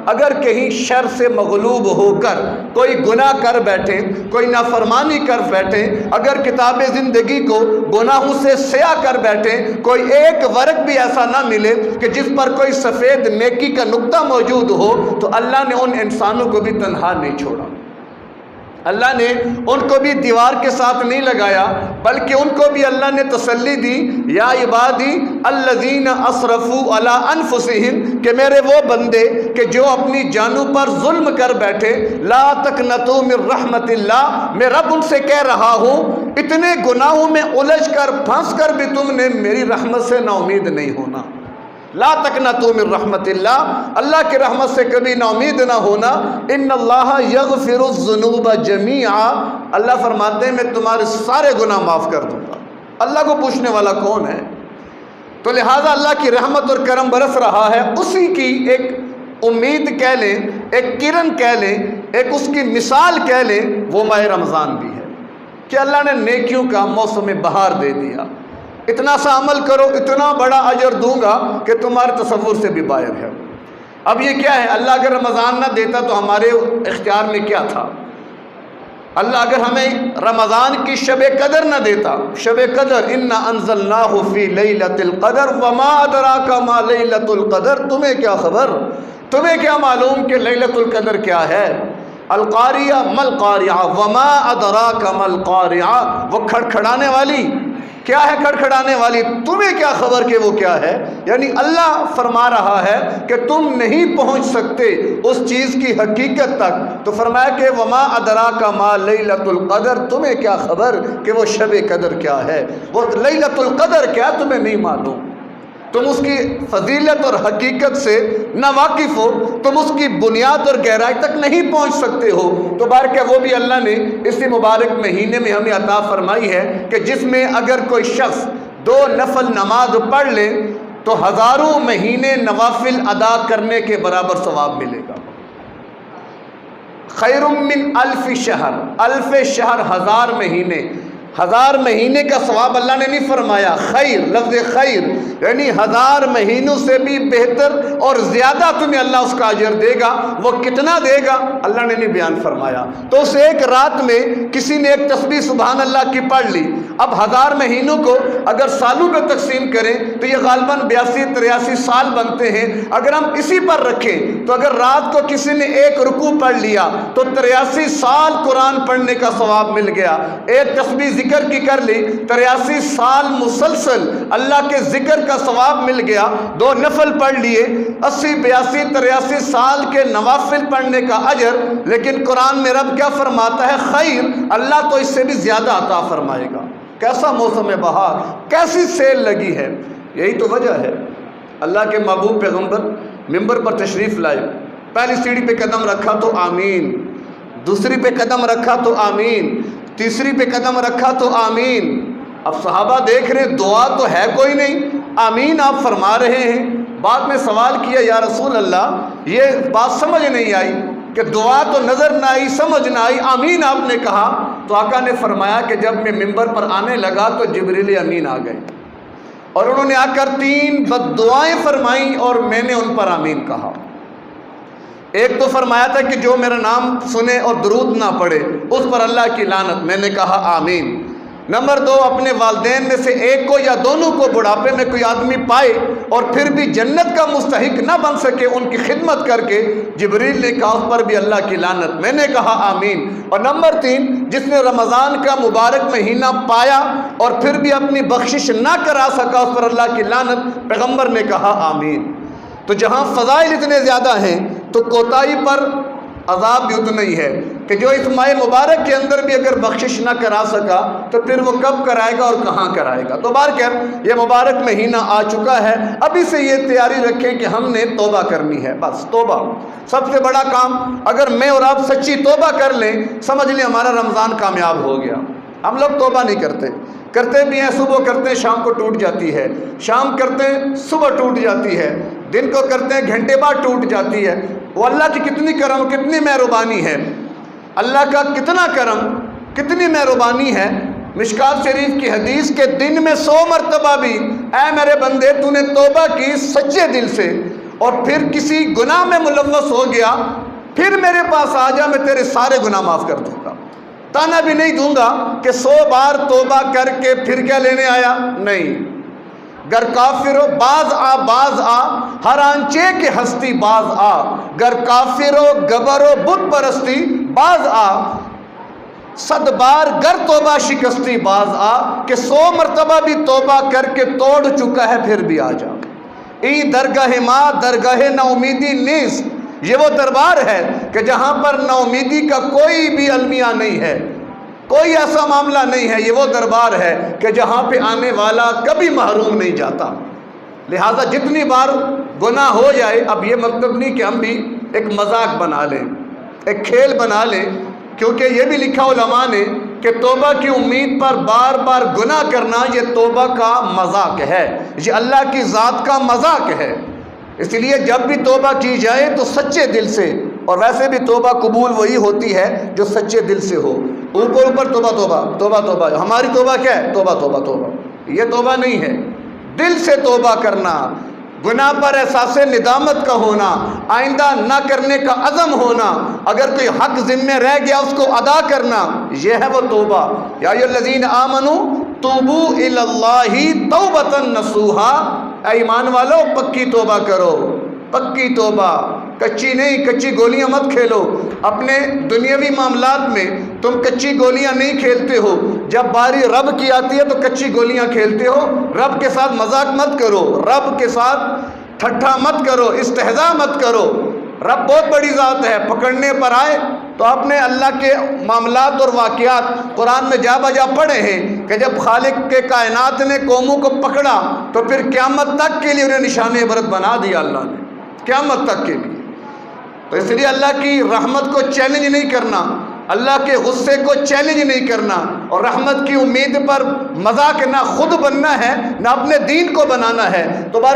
اگر کہیں شر سے مغلوب ہو کر کوئی گناہ کر بیٹھے، کوئی نافرمانی کر بیٹھے، اگر کتاب زندگی کو گناہوں سے سیاہ کر بیٹھے، کوئی ایک ورق بھی ایسا نہ ملے کہ جس پر کوئی سفید نیکی کا نقطہ موجود ہو، تو اللہ نے ان انسانوں کو بھی تنہا نہیں چھوڑا، اللہ نے ان کو بھی دیوار کے ساتھ نہیں لگایا، بلکہ ان کو بھی اللہ نے تسلی دی، یا عبادی الذین اسرفوا علی انفسہم، کہ میرے وہ بندے کہ جو اپنی جانوں پر ظلم کر بیٹھے، لا تقنطوا من رحمت اللہ، میں رب ان سے کہہ رہا ہوں اتنے گناہوں میں الجھ کر پھنس کر بھی تم نے میری رحمت سے نا امید نہیں ہونا، لا تقنطوا من رحمت اللہ، اللہ کی رحمت سے کبھی نا امید نہ ہونا، ان اللہ یغفر الذنوب جمیعا، اللہ فرماتے ہیں میں تمہارے سارے گناہ معاف کر دوں گا، اللہ کو پوچھنے والا کون ہے؟ تو لہٰذا اللہ کی رحمت اور کرم برس رہا ہے، اسی کی ایک امید کہہ لیں، ایک کرن کہہ لیں، ایک اس کی مثال کہہ لیں، وہ ماہ رمضان بھی ہے کہ اللہ نے نیکیوں کا موسم بہار دے دیا، اتنا سا عمل کرو اتنا بڑا اجر دوں گا کہ تمہارے تصور سے بھی باہر ہے۔ اب یہ کیا ہے؟ اللہ اگر رمضان نہ دیتا تو ہمارے اختیار میں کیا تھا؟ اللہ اگر ہمیں رمضان کی شب قدر نہ دیتا، شب قدر انا انزلناہ فی لیلۃ القدر وما ادراک ما لیلۃ القدر، تمہیں کیا خبر، تمہیں کیا معلوم کہ لیلۃ القدر کیا ہے؟ القاریہ ما القاریہ وما ادراک ما القاریہ، وہ کھڑکھڑانے والی کیا ہے، کھڑکھڑانے والی، تمہیں کیا خبر کہ وہ کیا ہے؟ یعنی اللہ فرما رہا ہے کہ تم نہیں پہنچ سکتے اس چیز کی حقیقت تک، تو فرمایا کہ وما ادراک ما لیلۃ القدر، تمہیں کیا خبر کہ وہ شب قدر کیا ہے، وہ لیلۃ القدر کیا تمہیں نہیں معلوم، تم اس کی فضیلت اور حقیقت سے نہ واقف ہو، تم اس کی بنیاد اور گہرائی تک نہیں پہنچ سکتے ہو، تو بارکہ وہ بھی اللہ نے اسی مبارک مہینے میں ہمیں عطا فرمائی ہے کہ جس میں اگر کوئی شخص 2 نفل نماز پڑھ لے تو ہزاروں مہینے نوافل ادا کرنے کے برابر ثواب ملے گا، خیر من 1000 شہر، 1000 شہر 1000 مہینے، 1000 مہینے کا ثواب اللہ نے نہیں فرمایا، خیر، لفظ خیر یعنی 1000 مہینوں سے بھی بہتر اور زیادہ تمہیں اللہ اس کا اجر دے گا، وہ کتنا دے گا اللہ نے نہیں بیان فرمایا، تو اس ایک رات میں کسی نے ایک تسبیح سبحان اللہ کی پڑھ لی، اب 1000 مہینوں کو اگر سالوں میں تقسیم کریں تو یہ غالباً 82-83 سال بنتے ہیں، اگر ہم اسی پر رکھیں تو اگر رات کو کسی نے ایک رکوع پڑھ لیا تو 83 سال قرآن پڑھنے کا ثواب مل گیا، ایک تسبیح ذکر کی کر لی 83 سال مسلسل اللہ کے ذکر کا ثواب مل گیا، 2 نفل پڑھ لیے 80 82 83 سال کے نوافل پڑھنے کا اجر، لیکن قرآن میں رب کیا فرماتا ہے؟ خیر، اللہ تو اس سے بھی زیادہ عطا فرمائے گا۔ کیسا موسم بہار، کیسی سیل لگی ہے، یہی تو وجہ ہے اللہ کے محبوب پیغمبر ممبر پر تشریف لائے، پہلی سیڑھی پہ قدم رکھا تو آمین، دوسری پہ قدم رکھا تو آمین، تیسری پہ قدم رکھا تو آمین، اب صحابہ دیکھ رہے دعا تو ہے کوئی نہیں، آمین آپ فرما رہے ہیں، بعد میں سوال کیا یا رسول اللہ یہ بات سمجھ نہیں آئی کہ دعا تو نظر نہ آئی، سمجھ نہ آئی، آمین آپ نے کہا، تو آقا نے فرمایا کہ جب میں ممبر پر آنے لگا تو جبریل امین آ گئے اور انہوں نے آ کر 3 بد دعائیں فرمائیں اور میں نے ان پر آمین کہا۔ ایک تو فرمایا تھا کہ جو میرا نام سنے اور درود نہ پڑھے اس پر اللہ کی لعنت، میں نے کہا آمین۔ نمبر 2، اپنے والدین میں سے ایک کو یا دونوں کو بڑھاپے میں کوئی آدمی پائے اور پھر بھی جنت کا مستحق نہ بن سکے، ان کی خدمت کر کے جبریل نے کہا اس پر بھی اللہ کی لعنت، میں نے کہا آمین۔ اور نمبر 3، جس نے رمضان کا مبارک مہینہ پایا اور پھر بھی اپنی بخشش نہ کرا سکا اس پر اللہ کی لعنت، پیغمبر نے کہا آمین۔ تو جہاں فضائل اتنے زیادہ ہیں تو کوتاہی پر عذاب بھی اتنا ہی ہے کہ جو اس ماہ مبارک کے اندر بھی اگر بخشش نہ کرا سکا تو پھر وہ کب کرائے گا اور کہاں کرائے گا۔ تو بہرکیف یہ مبارک مہینہ آ چکا ہے، ابھی سے یہ تیاری رکھیں کہ ہم نے توبہ کرنی ہے، بس توبہ سب سے بڑا کام، اگر میں اور آپ سچی توبہ کر لیں سمجھ لیں ہمارا رمضان کامیاب ہو گیا۔ ہم لوگ توبہ نہیں کرتے بھی ہیں، صبح کرتے ہیں شام کو ٹوٹ جاتی ہے، شام کرتے ہیں صبح ٹوٹ جاتی ہے، دن کو کرتے ہیں گھنٹے بعد ٹوٹ جاتی ہے۔ وہ اللہ کی کتنی کرم، کتنی مہربانی ہے، اللہ کا کتنا کرم، کتنی مہربانی ہے۔ مشکات شریف کی حدیث کے دن میں 100 مرتبہ بھی اے میرے بندے تو نے توبہ کی سچے دل سے اور پھر کسی گناہ میں ملوث ہو گیا، پھر میرے پاس آ جا، میں تیرے سارے گناہ معاف کر دوں گا۔ تانا بھی نہیں دوں گا کہ 100 بار توبہ کر کے پھر کیا لینے آیا، نہیں۔ گر کافر ہو باز آ، ہر آنچے کے ہستی باز آ، گر کافر ہو گبر ہو بت پرستی باز آ، 100 بار گر توبہ شکستی باز آ، کہ 100 مرتبہ بھی توبہ کر کے توڑ چکا ہے پھر بھی آ جا۔ ای درگاہ ماں درگاہ نا امیدی نیست، یہ وہ دربار ہے کہ جہاں پر نا امیدی کا کوئی بھی المیہ نہیں ہے، کوئی ایسا معاملہ نہیں ہے۔ یہ وہ دربار ہے کہ جہاں پہ آنے والا کبھی محروم نہیں جاتا۔ لہٰذا جتنی بار گناہ ہو جائے، اب یہ مطلب نہیں کہ ہم بھی ایک مذاق بنا لیں، ایک کھیل بنا لیں، کیونکہ یہ بھی لکھا علماء نے کہ توبہ کی امید پر بار بار گناہ کرنا یہ توبہ کا مذاق ہے، یہ اللہ کی ذات کا مذاق ہے۔ اس لیے جب بھی توبہ کی جائے تو سچے دل سے، اور ویسے بھی توبہ قبول وہی ہوتی ہے جو سچے دل سے ہو۔ اوپر توبہ توبہ توبہ توبہ، ہماری توبہ کیا ہے؟ توبہ توبہ توبہ، یہ توبہ نہیں ہے۔ دل سے توبہ کرنا، گناہ پر احساس ندامت کا ہونا، آئندہ نہ کرنے کا عزم ہونا، اگر کوئی حق ذمہ رہ گیا اس کو ادا کرنا، یہ ہے وہ توبہ۔ یا ایھا الذین آمنوا توبوا الی اللہ توبۃ نصوحا، اے ایمان والو پکی توبہ کرو، پکی توبہ، کچی نہیں، کچی گولیاں مت کھیلو۔ اپنے دنیاوی معاملات میں تم کچی گولیاں نہیں کھیلتے ہو، جب باری رب کی آتی ہے تو کچی گولیاں کھیلتے ہو۔ رب کے ساتھ مذاق مت کرو، رب کے ساتھ ٹھٹھا مت کرو، استہزاء مت کرو۔ رب بہت بڑی ذات ہے، پکڑنے پر آئے تو آپ نے اللہ کے معاملات اور واقعات قرآن میں جا بجا پڑھے ہیں کہ جب خالق کے کائنات نے قوموں کو پکڑا تو پھر قیامت تک کے لیے انہیں نشان عبرت بنا دیا اللہ نے، قیامت تک کے لیے۔ تو اس لیے اللہ کی رحمت کو چیلنج نہیں کرنا، اللہ کے غصے کو چیلنج نہیں کرنا، اور رحمت کی امید پر مذاق نہ خود بننا ہے نہ اپنے دین کو بنانا ہے۔ تو